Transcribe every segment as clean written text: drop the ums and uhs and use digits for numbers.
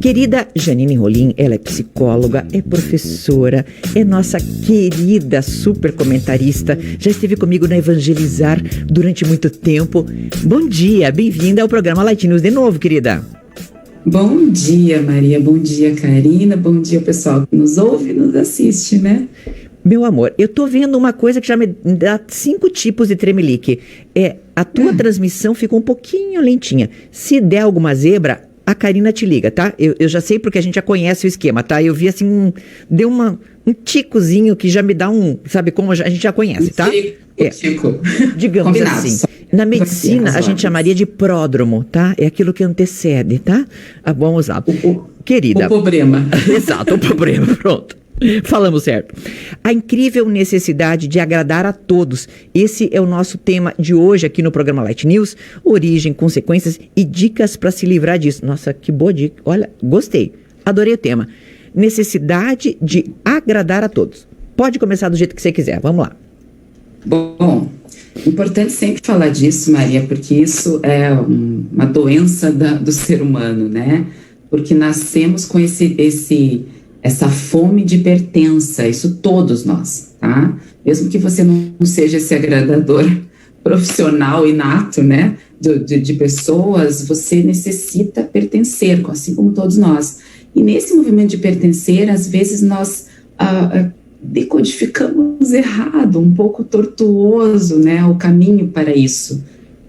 Querida Janine Rolim, ela é psicóloga, é professora, é nossa querida super comentarista, já esteve comigo na Evangelizar durante muito tempo. Bom dia, bem-vinda ao programa Light News de novo, querida. Bom dia, Maria, bom dia, Karina, bom dia, pessoal que nos ouve e nos assiste, né? Meu amor, eu tô vendo uma coisa que já me dá 5 tipos de tremelique. A tua transmissão ficou um pouquinho lentinha. Se der alguma zebra, a Karina te liga, tá? Eu já sei porque a gente já conhece o esquema, tá? Eu vi assim, deu um ticozinho que já me dá sabe como a gente já conhece, tá? Tico. Digamos Combinado, assim. Na medicina, a gente chamaria de pródromo, tá? É aquilo que antecede, tá? Vamos lá. Querida. O problema. Exato, o problema, pronto. Falamos certo. A incrível necessidade de agradar a todos. Esse é o nosso tema de hoje aqui no programa Light News. Origem, consequências e dicas para se livrar disso. Nossa, que boa dica. Olha, gostei. Adorei o tema. Necessidade de agradar a todos. Pode começar do jeito que você quiser. Vamos lá. Bom, importante sempre falar disso, Maria, porque isso é uma doença do ser humano, né? Porque nascemos com essa fome de pertença, isso todos nós, tá? Mesmo que você não seja esse agradador profissional inato, né, de pessoas, você necessita pertencer, assim como todos nós. E nesse movimento de pertencer, às vezes nós decodificamos errado, um pouco tortuoso, né, o caminho para isso.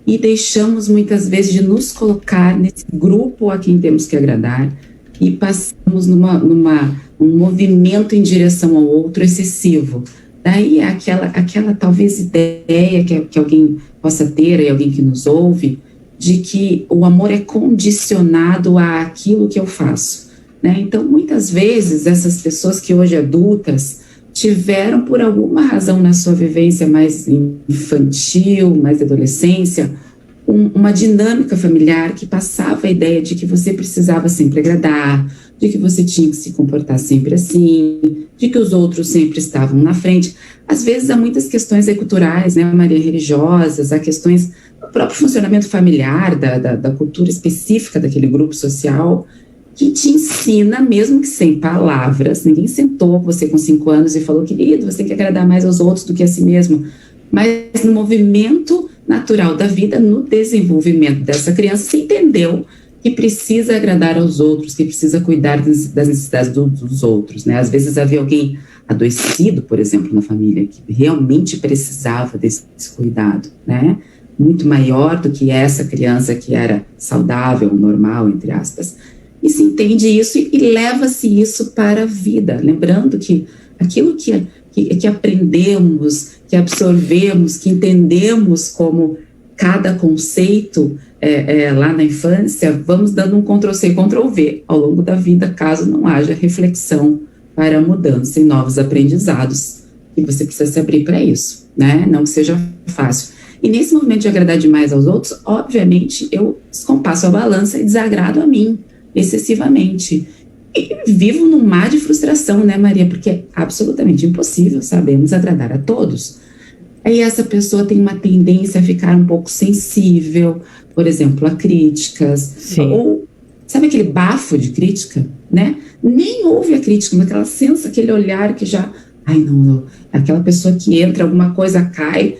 E deixamos muitas vezes de nos colocar nesse grupo a quem temos que agradar, e passamos um movimento em direção ao outro excessivo. Daí aquela talvez ideia que alguém possa ter, e alguém que nos ouve, de que o amor é condicionado àquilo que eu faço, né? Então, muitas vezes, essas pessoas que hoje adultas tiveram, por alguma razão na sua vivência mais infantil, mais adolescência, uma dinâmica familiar que passava a ideia de que você precisava sempre agradar, de que você tinha que se comportar sempre assim, de que os outros sempre estavam na frente. Às vezes há muitas questões culturais, né, Maria, religiosas, há questões do próprio funcionamento familiar, da cultura específica daquele grupo social, que te ensina, mesmo que sem palavras, ninguém sentou com você com 5 anos e falou, querido, você tem que agradar mais aos outros do que a si mesmo, mas no movimento natural da vida, no desenvolvimento dessa criança, se entendeu que precisa agradar aos outros, que precisa cuidar das necessidades dos outros, né? Às vezes havia alguém adoecido, por exemplo, na família, que realmente precisava desse cuidado, né? Muito maior do que essa criança que era saudável, normal, entre aspas. E se entende isso e leva-se isso para a vida, lembrando que aquilo que aprendemos, que absorvemos, que entendemos como cada conceito lá na infância, vamos dando um Ctrl+C, Ctrl+V ao longo da vida, caso não haja reflexão para a mudança e novos aprendizados, e você precisa se abrir para isso, né? Não que seja fácil. E nesse movimento de agradar demais aos outros, obviamente, eu descompasso a balança e desagrado a mim, excessivamente. E vivo num mar de frustração, né, Maria? Porque é absolutamente impossível sabermos agradar a todos. Aí essa pessoa tem uma tendência a ficar um pouco sensível, por exemplo, a críticas. Sim. Ou, sabe aquele bafo de crítica, né? Nem ouve a crítica, mas ela sensa aquele olhar que já... Ai, não. Aquela pessoa que entra, alguma coisa cai...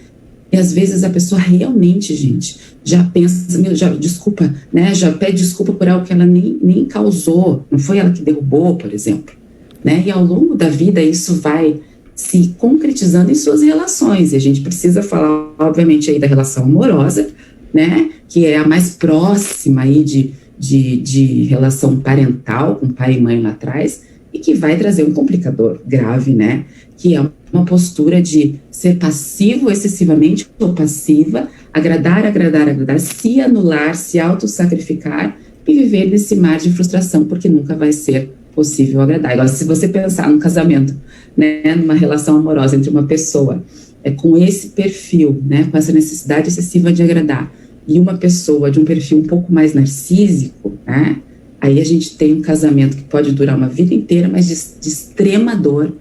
E às vezes a pessoa realmente, gente, já pensa, desculpa, né? Já pede desculpa por algo que ela nem causou, não foi ela que derrubou, por exemplo, né? E ao longo da vida isso vai se concretizando em suas relações, e a gente precisa falar, obviamente, aí da relação amorosa, né? Que é a mais próxima aí de relação parental, com pai e mãe lá atrás, e que vai trazer um complicador grave, né? Que é uma postura de ser passivo excessivamente ou passiva, agradar, se anular, se autossacrificar e viver nesse mar de frustração, porque nunca vai ser possível agradar. Agora, se você pensar num casamento, né, numa relação amorosa entre uma pessoa com esse perfil, né, com essa necessidade excessiva de agradar, e uma pessoa de um perfil um pouco mais narcísico, né, aí a gente tem um casamento que pode durar uma vida inteira, mas de extrema dor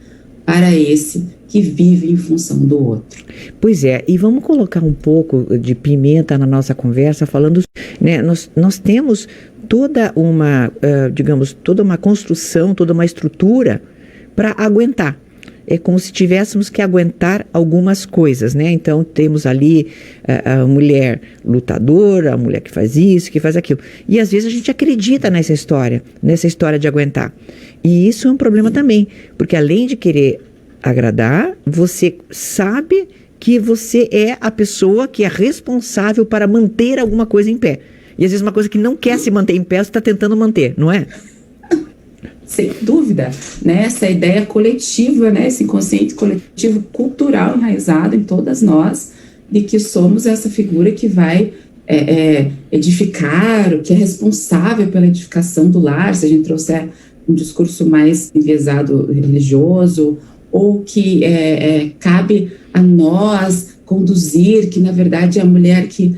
para esse que vive em função do outro. Pois é, e vamos colocar um pouco de pimenta na nossa conversa, falando, né, nós temos toda uma, digamos, toda uma construção, toda uma estrutura para aguentar. É como se tivéssemos que aguentar algumas coisas, né? Então, temos ali a mulher lutadora, a mulher que faz isso, que faz aquilo. E, às vezes, a gente acredita nessa história de aguentar. E isso é um problema também, porque além de querer agradar, você sabe que você é a pessoa que é responsável para manter alguma coisa em pé. E, às vezes, uma coisa que não quer se manter em pé, você está tentando manter, não é? Sem dúvida, né? Essa ideia coletiva, né? Esse inconsciente coletivo cultural enraizado em todas nós, de que somos essa figura que vai edificar, o que é responsável pela edificação do lar, se a gente trouxer um discurso mais enviesado religioso, ou que cabe a nós conduzir, que na verdade é a mulher que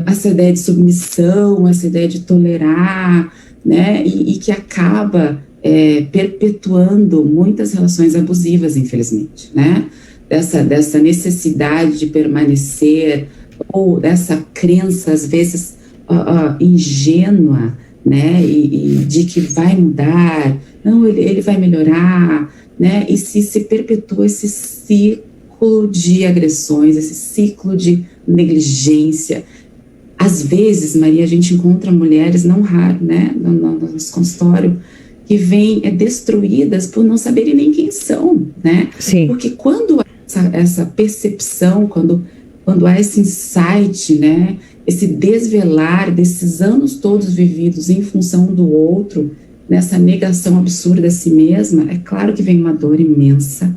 essa ideia de submissão, essa ideia de tolerar, né? E que acaba perpetuando muitas relações abusivas, infelizmente, né? Dessa necessidade de permanecer, ou dessa crença, às vezes, ingênua, né? E de que vai mudar, não, ele vai melhorar, né? E se perpetua esse ciclo de agressões, esse ciclo de negligência. Às vezes, Maria, a gente encontra mulheres, não raro, né? No nosso consultório, que vêm destruídas por não saberem nem quem são, né? Sim. Porque quando há essa percepção, quando há esse insight, né? Esse desvelar desses anos todos vividos em função do outro, nessa negação absurda a si mesma, é claro que vem uma dor imensa,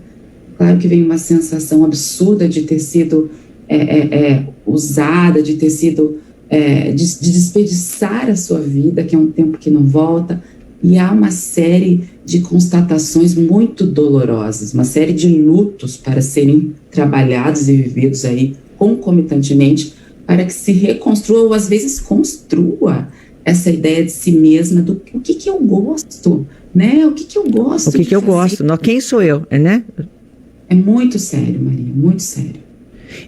claro que vem uma sensação absurda de ter sido usada, de ter sido, de desperdiçar a sua vida, que é um tempo que não volta. E há uma série de constatações muito dolorosas, uma série de lutos para serem trabalhados e vividos aí concomitantemente, para que se reconstrua ou às vezes construa essa ideia de si mesma, do o que eu gosto, né? O que eu gosto. O que eu gosto, não, quem sou eu, né? É muito sério, Maria, muito sério.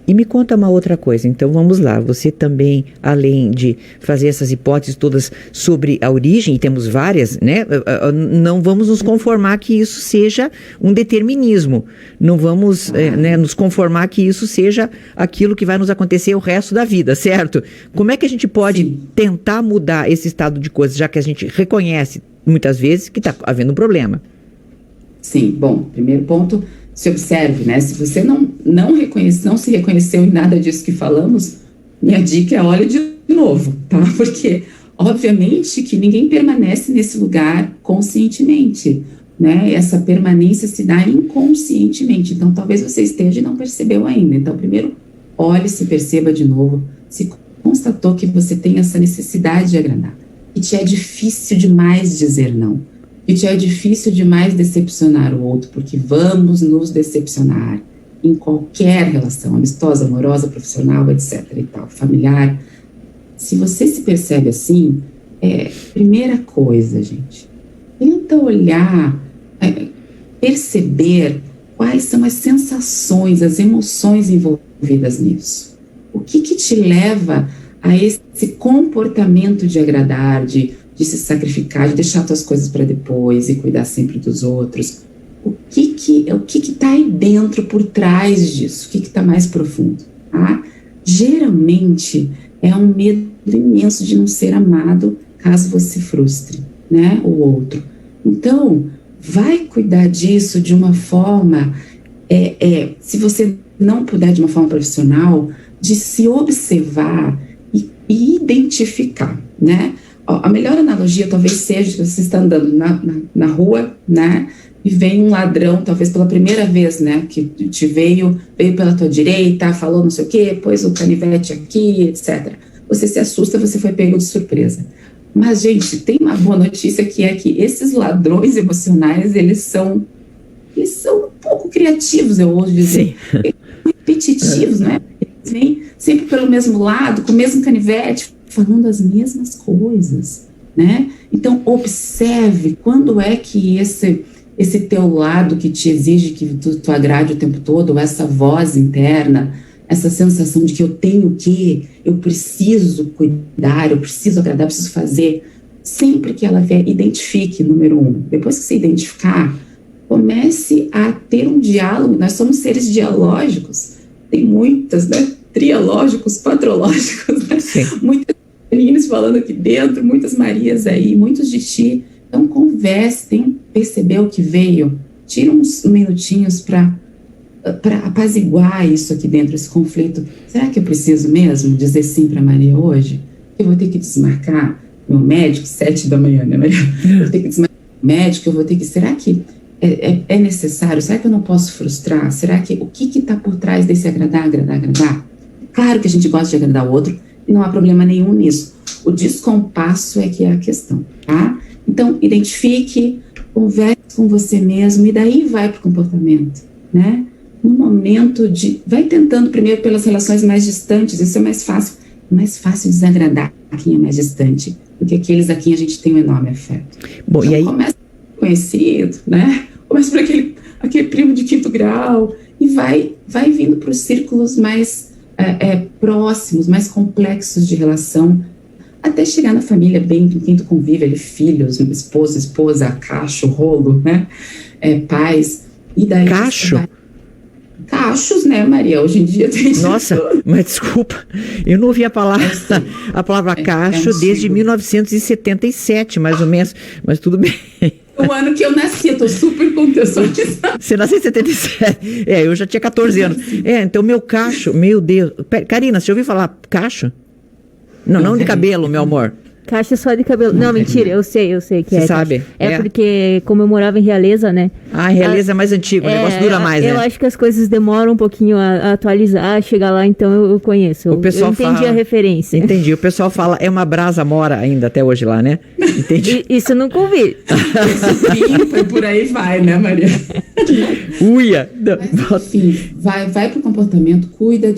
E me conta uma outra coisa, então vamos lá, você também, além de fazer essas hipóteses todas sobre a origem, e temos várias, né, não vamos nos conformar que isso seja um determinismo, não vamos nos conformar que isso seja aquilo que vai nos acontecer o resto da vida, certo? Como é que a gente pode tentar mudar esse estado de coisas, já que a gente reconhece muitas vezes que está havendo um problema? Sim, bom, primeiro ponto, se observe, né? Se você não se reconheceu em nada disso que falamos, minha dica é olhe de novo, tá? Porque, obviamente, que ninguém permanece nesse lugar conscientemente, né? Essa permanência se dá inconscientemente. Então, talvez você esteja e não percebeu ainda. Então, primeiro, olhe, se perceba de novo, se constatou que você tem essa necessidade de agradar, que te é difícil demais dizer não, que te é difícil demais decepcionar o outro, porque vamos nos decepcionar em qualquer relação, amistosa, amorosa, profissional, etc. e tal, familiar. Se você se percebe assim, primeira coisa, gente, tenta olhar, perceber quais são as sensações, as emoções envolvidas nisso. O que te leva a esse comportamento de agradar, de se sacrificar, de deixar suas coisas para depois e cuidar sempre dos outros? O que está aí dentro, por trás disso? O que está mais profundo? Tá? Geralmente é um medo imenso de não ser amado caso você frustre, né, o outro. Então, vai cuidar disso de uma forma, se você não puder de uma forma profissional, de se observar e identificar, né? A melhor analogia talvez seja que você está andando na rua, né, e vem um ladrão, talvez pela primeira vez, né, que te veio pela tua direita, falou não sei o quê, pôs o canivete aqui, etc. Você se assusta, você foi pego de surpresa. Mas, gente, tem uma boa notícia, que é que esses ladrões emocionais, eles são um pouco criativos, eu ouso dizer. Repetitivos, né? Eles vêm sempre pelo mesmo lado, com o mesmo canivete, falando as mesmas coisas, né? Então, observe quando é que esse teu lado que te exige que tu agrade o tempo todo, ou essa voz interna, essa sensação de que eu tenho que, eu preciso cuidar, eu preciso agradar, eu preciso fazer. sempre que ela vier, identifique, número 1. Depois que você identificar, comece a ter um diálogo. Nós somos seres dialógicos, tem muitas, né? Trialógicos, patrológicos, né? Muitas meninas falando aqui dentro, muitas Marias aí, muitos de ti. Então, converse, perceber o que veio, tira uns minutinhos para apaziguar isso aqui dentro, esse conflito. Será que eu preciso mesmo dizer sim para Maria hoje? Eu vou ter que desmarcar meu médico, 7 da manhã, né, Maria? Eu vou ter que desmarcar o médico, eu vou ter que... Será que é necessário? Será que eu não posso frustrar? Será que... O que está por trás desse agradar? Claro que a gente gosta de agradar o outro, e não há problema nenhum nisso. O descompasso é que é a questão, tá? Então, identifique, converse com você mesmo, e daí vai para o comportamento, né? No momento de... Vai tentando primeiro pelas relações mais distantes, isso é mais fácil. É mais fácil desagradar quem é mais distante, porque aqueles a quem a gente tem um enorme afeto. Bom, então, e aí... Começa conhecido, né? Começa por aquele primo de 5º grau, e vai vindo para os círculos mais próximos, mais complexos de relação, até chegar na família bem com quem tu convive, ali, filhos, esposa, cacho, rolo, né? Pais. E daí cacho? Cachos, né, Maria? Hoje em dia tem... Nossa, mas desculpa, eu não ouvi a palavra cacho desde 1977, mais ou menos, mas tudo bem. O ano que eu nasci, eu tô super contextualizada. Você nasceu em 77? Eu já tinha 14 anos. Então meu cacho, meu Deus. Karina, você ouviu falar cacho? Não de cabelo, meu amor. Cacho só de cabelo. Não, mentira, eu sei que Você sabe? Porque, como eu morava em Realeza, né? Realeza é mais antigo, o negócio dura mais, né? Eu acho que as coisas demoram um pouquinho a atualizar, chegar lá, então eu conheço. O pessoal eu entendi a referência. Entendi. O pessoal fala, é uma brasa mora ainda até hoje lá, né? Entendi. Isso eu não convido. E por aí vai, né, Maria? Uia! Mas, enfim, vai pro comportamento, cuida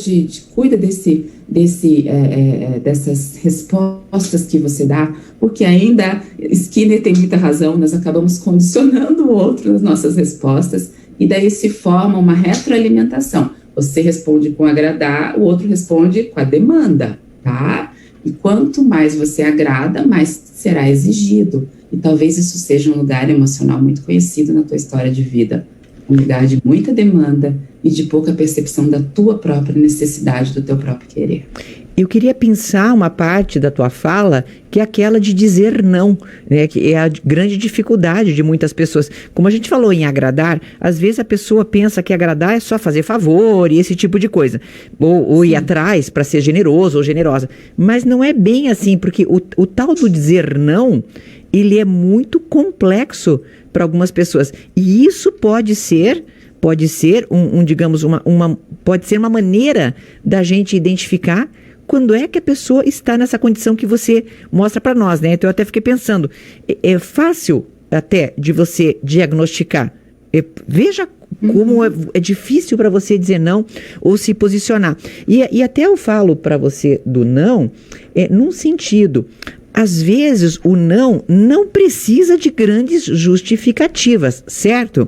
dessas respostas que você dá, porque ainda Skinner tem muita razão, nós acabamos condicionando o outro nas nossas respostas, e daí se forma uma retroalimentação. Você responde com agradar, o outro responde com a demanda, tá? E quanto mais você agrada, mais será exigido. E talvez isso seja um lugar emocional muito conhecido na tua história de vida. Um lugar de muita demanda e de pouca percepção da tua própria necessidade, do teu próprio querer. Eu queria pensar uma parte da tua fala, que é aquela de dizer não, né? Que é a grande dificuldade de muitas pessoas. Como a gente falou em agradar, às vezes a pessoa pensa que agradar é só fazer favor e esse tipo de coisa. Ou ir atrás para ser generoso ou generosa. Mas não é bem assim, porque o tal do dizer não, ele é muito complexo para algumas pessoas. E isso pode ser digamos, pode ser uma maneira da gente identificar quando é que a pessoa está nessa condição que você mostra para nós, né? Então eu até fiquei pensando, é fácil até de você diagnosticar. Veja como é difícil para você dizer não ou se posicionar. E até eu falo para você do não, num sentido... Às vezes o não precisa de grandes justificativas, certo?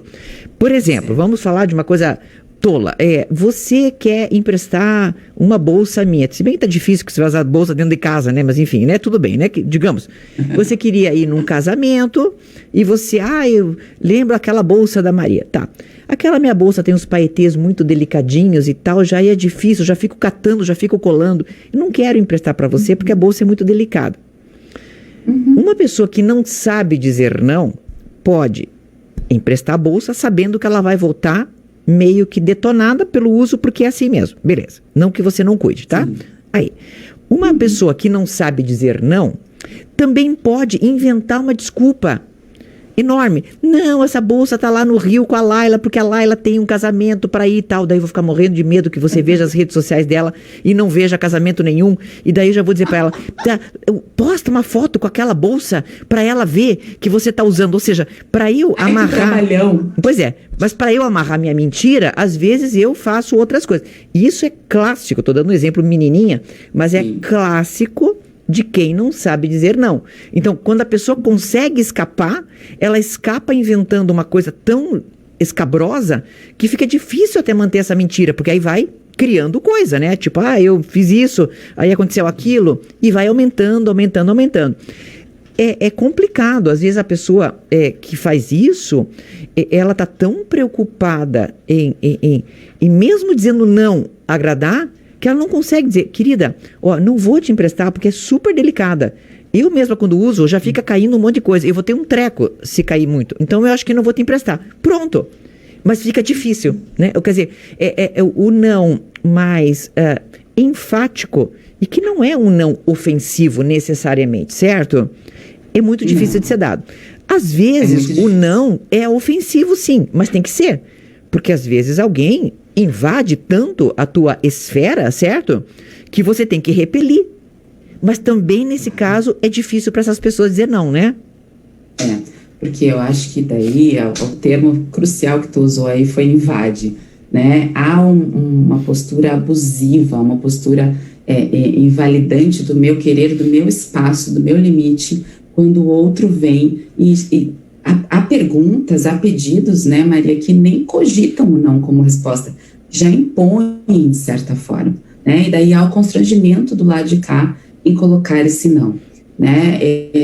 Por exemplo, vamos falar de uma coisa tola. Você quer emprestar uma bolsa minha. Se bem que tá difícil que você vai usar bolsa dentro de casa, né? Mas enfim, né? Tudo bem, né? Digamos, você queria ir num casamento e você... eu lembro aquela bolsa da Maria. Tá. Aquela minha bolsa tem uns paetês muito delicadinhos e tal, já é difícil, já fico catando, já fico colando. Eu não quero emprestar para você porque a bolsa é muito delicada. Uma pessoa que não sabe dizer não pode emprestar a bolsa sabendo que ela vai voltar meio que detonada pelo uso, porque é assim mesmo. Beleza. Não que você não cuide, tá? Sim. Aí, uma pessoa que não sabe dizer não também pode inventar uma desculpa enorme. Não, essa bolsa tá lá no Rio com a Laila, porque a Laila tem um casamento para ir e tal. Daí eu vou ficar morrendo de medo que você veja as redes sociais dela e não veja casamento nenhum. E daí eu já vou dizer para ela, posta uma foto com aquela bolsa para ela ver que você tá usando. Ou seja, para eu amarrar... Pois é, mas para eu amarrar minha mentira, às vezes eu faço outras coisas. E isso é clássico, tô dando um exemplo menininha, mas é clássico de quem não sabe dizer não. Então, quando a pessoa consegue escapar, ela escapa inventando uma coisa tão escabrosa que fica difícil até manter essa mentira, porque aí vai criando coisa, né? Tipo, eu fiz isso, aí aconteceu aquilo, e vai aumentando. é complicado. Às vezes a pessoa que faz isso, ela está tão preocupada em mesmo dizendo não agradar, que ela não consegue dizer, querida, não vou te emprestar porque é super delicada. Eu mesma, quando uso, já fica caindo um monte de coisa. Eu vou ter um treco se cair muito. Então, eu acho que não vou te emprestar. Pronto. Mas fica difícil, né? Quer dizer, o não mais enfático, e que não é um não ofensivo necessariamente, certo? É muito difícil de ser dado. Às vezes, o não é ofensivo, sim, mas tem que ser. Porque, às vezes, alguém invade tanto a tua esfera, certo? Que você tem que repelir. Mas também, nesse caso, é difícil para essas pessoas dizer não, né? Porque eu acho que daí o termo crucial que tu usou aí foi invade, né? Há uma postura abusiva, uma postura invalidante do meu querer, do meu espaço, do meu limite, quando o outro vem e há perguntas, há pedidos, né, Maria, que nem cogitam o não como resposta, já impõem de certa forma, né? E daí há o constrangimento do lado de cá em colocar esse não, né?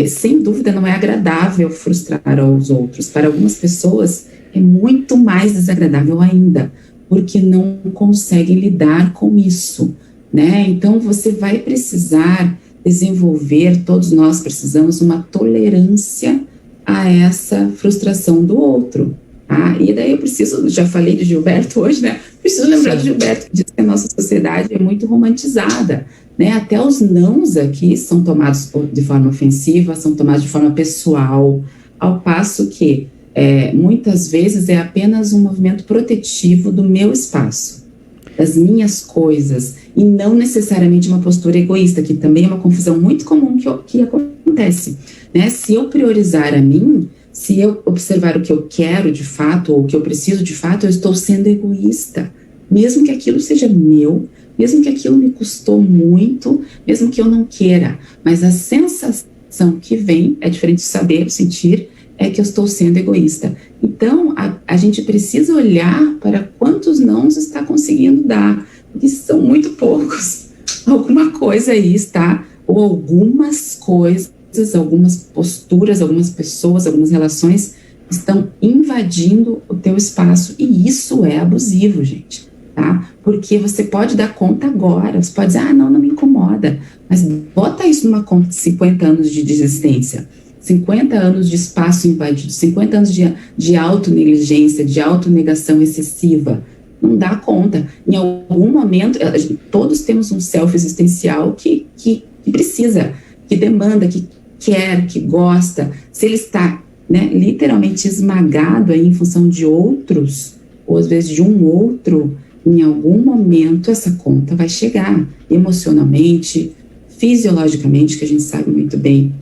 Sem dúvida não é agradável frustrar aos outros. Para algumas pessoas é muito mais desagradável ainda, porque não conseguem lidar com isso, né? Então você vai precisar desenvolver, todos nós precisamos, uma tolerância a essa frustração do outro, tá? E daí eu preciso, já falei de Gilberto hoje, né? Preciso lembrar de Gilberto, que diz que a nossa sociedade é muito romantizada, né? Até os nãos aqui são tomados de forma ofensiva, são tomados de forma pessoal, ao passo que muitas vezes é apenas um movimento protetivo do meu espaço, das minhas coisas, e não necessariamente uma postura egoísta, que também é uma confusão muito comum que acontece, né? Se eu priorizar a mim, se eu observar o que eu quero de fato, ou o que eu preciso de fato, eu estou sendo egoísta, mesmo que aquilo seja meu, mesmo que aquilo me custou muito, mesmo que eu não queira, mas a sensação que vem é diferente de saber, sentir, é que eu estou sendo egoísta. Então, a gente precisa olhar para quantos nãos está conseguindo dar, porque são muito poucos. Alguma coisa aí está, ou algumas coisas, algumas posturas, algumas pessoas, algumas relações estão invadindo o teu espaço, e isso é abusivo, gente. Tá? Porque você pode dar conta agora, você pode dizer, não me incomoda, mas bota isso numa conta de 50 anos de desistência, 50 anos de espaço invadido, 50 anos de autonegligência, de autonegação excessiva, não dá conta. Em algum momento, todos temos um self existencial que precisa, que demanda, que quer, que gosta. Se ele está, né, literalmente esmagado aí em função de outros, ou às vezes de um outro, em algum momento essa conta vai chegar, emocionalmente, fisiologicamente, que a gente sabe muito bem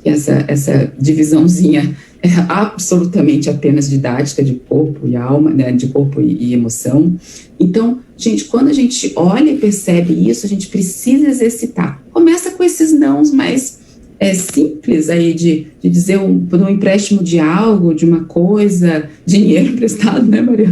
que essa divisãozinha é absolutamente apenas didática de corpo e alma, né, de corpo e emoção. Então, gente, quando a gente olha e percebe isso, a gente precisa exercitar. Começa com esses nãos mais simples aí de dizer por um empréstimo de algo, de uma coisa, dinheiro emprestado, né, Maria?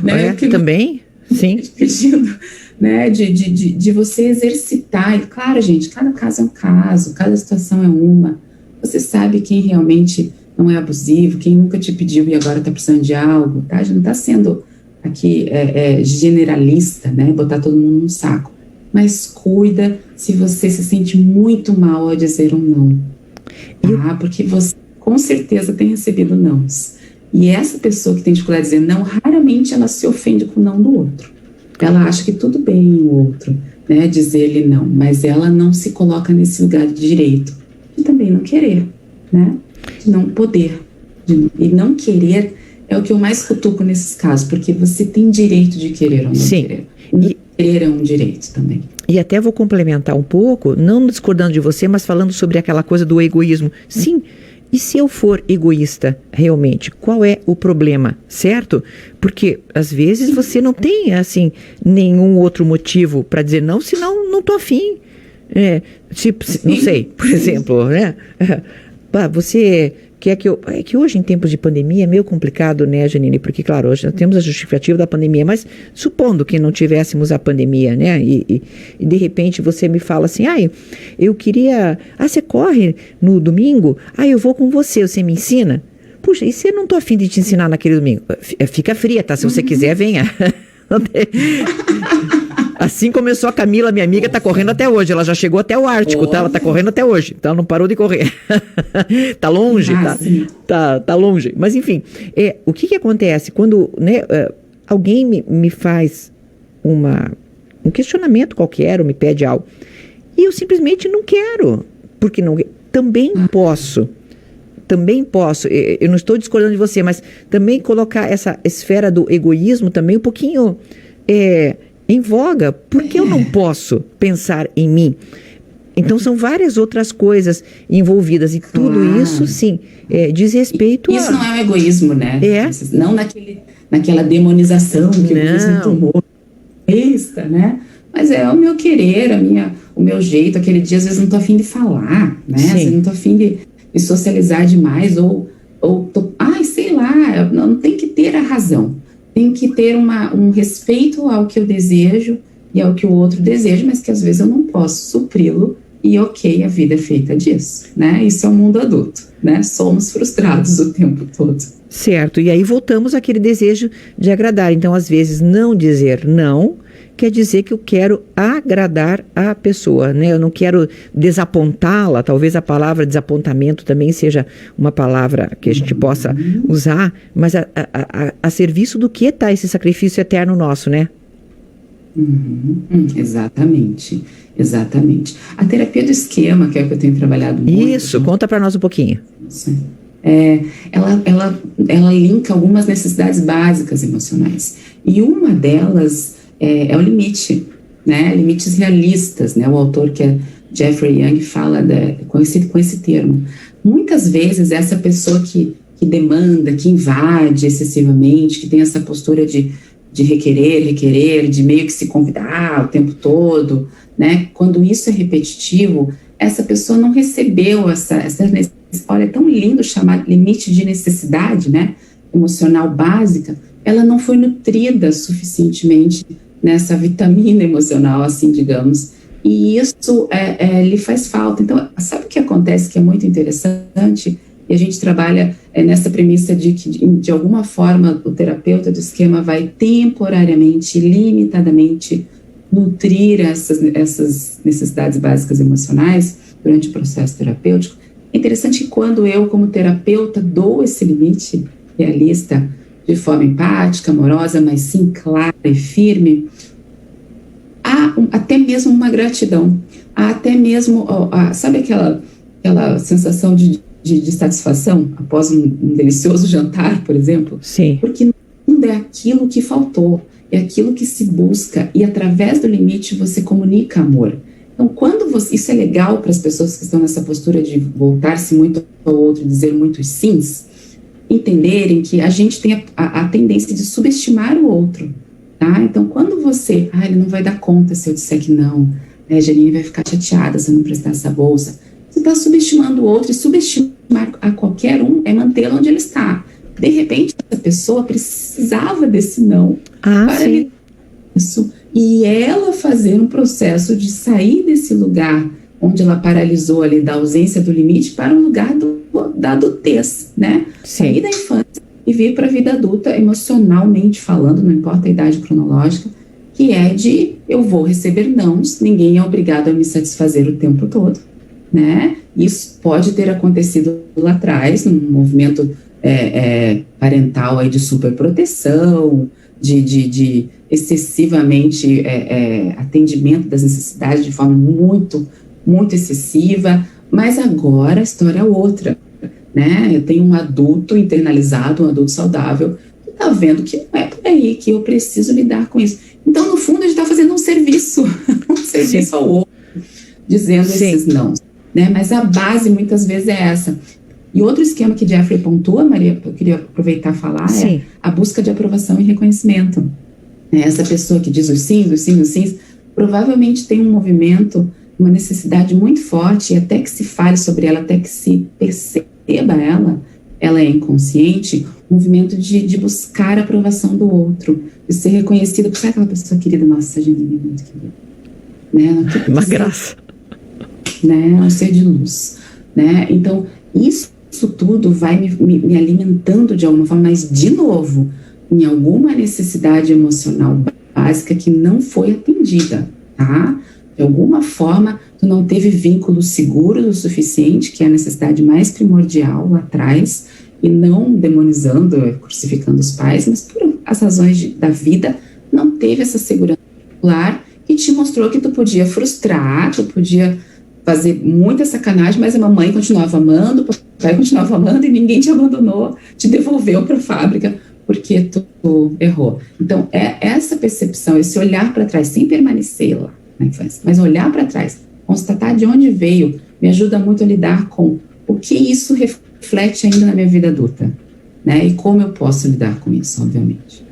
Né? Também, sim. Pedindo, né, de você exercitar. E claro, gente, cada caso é um caso, cada situação é uma. Você sabe quem realmente não é abusivo, quem nunca te pediu e agora está precisando de algo, tá? A gente não está sendo aqui generalista, né, botar todo mundo num saco. Mas cuida se você se sente muito mal ao dizer um não, tá? Porque você com certeza tem recebido nãos. E essa pessoa que tem dificuldade de dizer não, raramente ela se ofende com o não do outro. Ela acha que tudo bem o outro, né, dizer-lhe não, mas ela não se coloca nesse lugar de direito de também não querer, né, de não poder. E não querer é o que eu mais cutuco nesses casos, porque você tem direito de querer ou não querer. Querer é um direito também. E até vou complementar um pouco, não discordando de você, mas falando sobre aquela coisa do egoísmo. Sim, e se eu for egoísta realmente, qual é o problema, certo? Porque às vezes você não tem, assim, nenhum outro motivo para dizer não, senão não tô afim. Não sei, por exemplo, né? Você que é que hoje, em tempos de pandemia, é meio complicado, né, Janine? Porque, claro, hoje nós temos a justificativa da pandemia, mas supondo que não tivéssemos a pandemia, né? E de repente você me fala assim, eu queria... você corre no domingo? Eu vou com você me ensina? Puxa, e se eu não tô afim de te ensinar naquele domingo? Fica fria, tá? Se você quiser, venha. Assim começou a Camila, minha amiga, tá correndo até hoje. Ela já chegou até o Ártico, tá? Ela tá correndo até hoje. Então ela não parou de correr. Tá longe, tá longe. Mas enfim, o que acontece quando, né, alguém me faz um questionamento qualquer, ou me pede algo, e eu simplesmente não quero, porque não... Também posso, eu não estou discordando de você, mas também colocar essa esfera do egoísmo também um pouquinho em voga, porque eu não posso pensar em mim. Então são várias outras coisas envolvidas, e tudo isso, sim, diz respeito Isso não é um egoísmo, né? Não naquela demonização que o egoísmo tomou, né? Mas é o meu querer, o meu jeito. Aquele dia, às vezes, não tô afim de falar, né? Às vezes, não tô afim de socializar demais, sei lá, não tem que ter a razão. Tem que ter um respeito ao que eu desejo e ao que o outro deseja, mas que às vezes eu não posso supri-lo, e a vida é feita disso, né? Isso é o mundo adulto, né? Somos frustrados o tempo todo. Certo, e aí voltamos àquele desejo de agradar. Então, às vezes, não dizer não quer dizer que eu quero agradar a pessoa, né? Eu não quero desapontá-la. Talvez a palavra desapontamento também seja uma palavra que a gente possa usar, mas a serviço do que está esse sacrifício eterno nosso, né? Exatamente. A terapia do esquema, que é o que eu tenho trabalhado muito. Isso, conta para nós um pouquinho. Ela linka algumas necessidades básicas emocionais. E uma delas é o limite, né? Limites realistas, né? O autor, que é Jeffrey Young, fala com esse termo. Muitas vezes essa pessoa que demanda, que invade excessivamente, que tem essa postura de requerer, de meio que se convidar o tempo todo, né? Quando isso é repetitivo, essa pessoa não recebeu essa olha, é tão lindo chamar limite de necessidade, né? Emocional básica. Ela não foi nutrida suficientemente nessa vitamina emocional, assim, digamos, e isso lhe faz falta. Então, sabe o que acontece que é muito interessante? E a gente trabalha nessa premissa de que, de alguma forma, o terapeuta do esquema vai temporariamente, limitadamente, nutrir essas necessidades básicas emocionais durante o processo terapêutico. É interessante que quando eu, como terapeuta, dou esse limite realista de forma empática, amorosa, mas sim clara e firme, há até mesmo uma gratidão, há até mesmo, sabe aquela sensação de satisfação após um delicioso jantar, por exemplo? Sim. Porque no fundo é aquilo que faltou, é aquilo que se busca, e através do limite você comunica amor. Então, isso é legal para as pessoas que estão nessa postura de voltar-se muito ao outro e dizer muitos sims, entenderem que a gente tem a tendência de subestimar o outro, tá? Então, quando você, ele não vai dar conta se eu disser que não, né, Janine vai ficar chateada se eu não prestar essa bolsa. Você está subestimando o outro, e subestimar a qualquer um é mantê-lo onde ele está. De repente, essa pessoa precisava desse não para lidar com isso, e ela fazer um processo de sair desse lugar onde ela paralisou ali, da ausência do limite, para um lugar da adultez, né? Sim. Sair da infância e vir para a vida adulta, emocionalmente falando, não importa a idade cronológica, que é de eu vou receber nãos, ninguém é obrigado a me satisfazer o tempo todo, né? Isso pode ter acontecido lá atrás, num movimento parental aí de superproteção, de excessivamente atendimento das necessidades de forma muito, muito excessiva, mas agora a história é outra, né? Eu tenho um adulto internalizado, um adulto saudável, que está vendo que não é por aí, que eu preciso lidar com isso. Então, no fundo, a gente está fazendo um serviço ao outro, dizendo esses não, né? Mas a base, muitas vezes, é essa. E outro esquema que Jeffrey pontua, Maria, eu queria aproveitar e falar, é a busca de aprovação e reconhecimento. Essa pessoa que diz os sims, provavelmente tem um movimento, uma necessidade muito forte, e até que se fale sobre ela, até que se perceba ela, ela é inconsciente, um movimento de buscar a aprovação do outro, de ser reconhecido por aquela pessoa querida, nossa, Janine é muito querida. Né? Uma graça. Né? É um ser de luz. Né? Então, isso tudo vai me alimentando de alguma forma, mas, de novo, em alguma necessidade emocional básica que não foi atendida, tá? De alguma forma, tu não teve vínculo seguro o suficiente, que é a necessidade mais primordial lá atrás, e não demonizando, crucificando os pais, mas por as razões da vida, não teve essa segurança particular que te mostrou que tu podia frustrar, tu podia fazer muita sacanagem, mas a mamãe continuava amando, o papai continuava amando e ninguém te abandonou, te devolveu para a fábrica porque tu errou. Então, é essa percepção, esse olhar para trás, sem permanecer lá na infância, mas olhar para trás, constatar de onde veio, me ajuda muito a lidar com o que isso reflete ainda na minha vida adulta, né? E como eu posso lidar com isso, obviamente.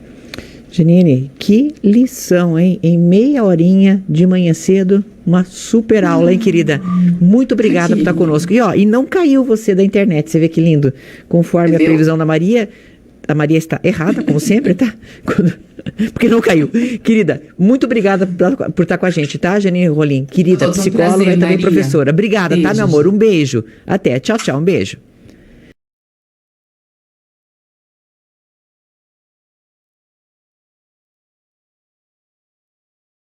Janine, que lição, hein? Em meia horinha de manhã cedo, uma super aula, hein, querida? Muito obrigada por estar conosco. E não caiu você da internet, você vê que lindo. Conforme a previsão da Maria, a Maria está errada, como sempre, tá? Porque não caiu. Querida, muito obrigada por estar com a gente, tá, Janine Rolim? Querida, psicóloga e também professora. Obrigada, beijo, tá, meu amor? Um beijo. Até. Tchau, tchau. Um beijo.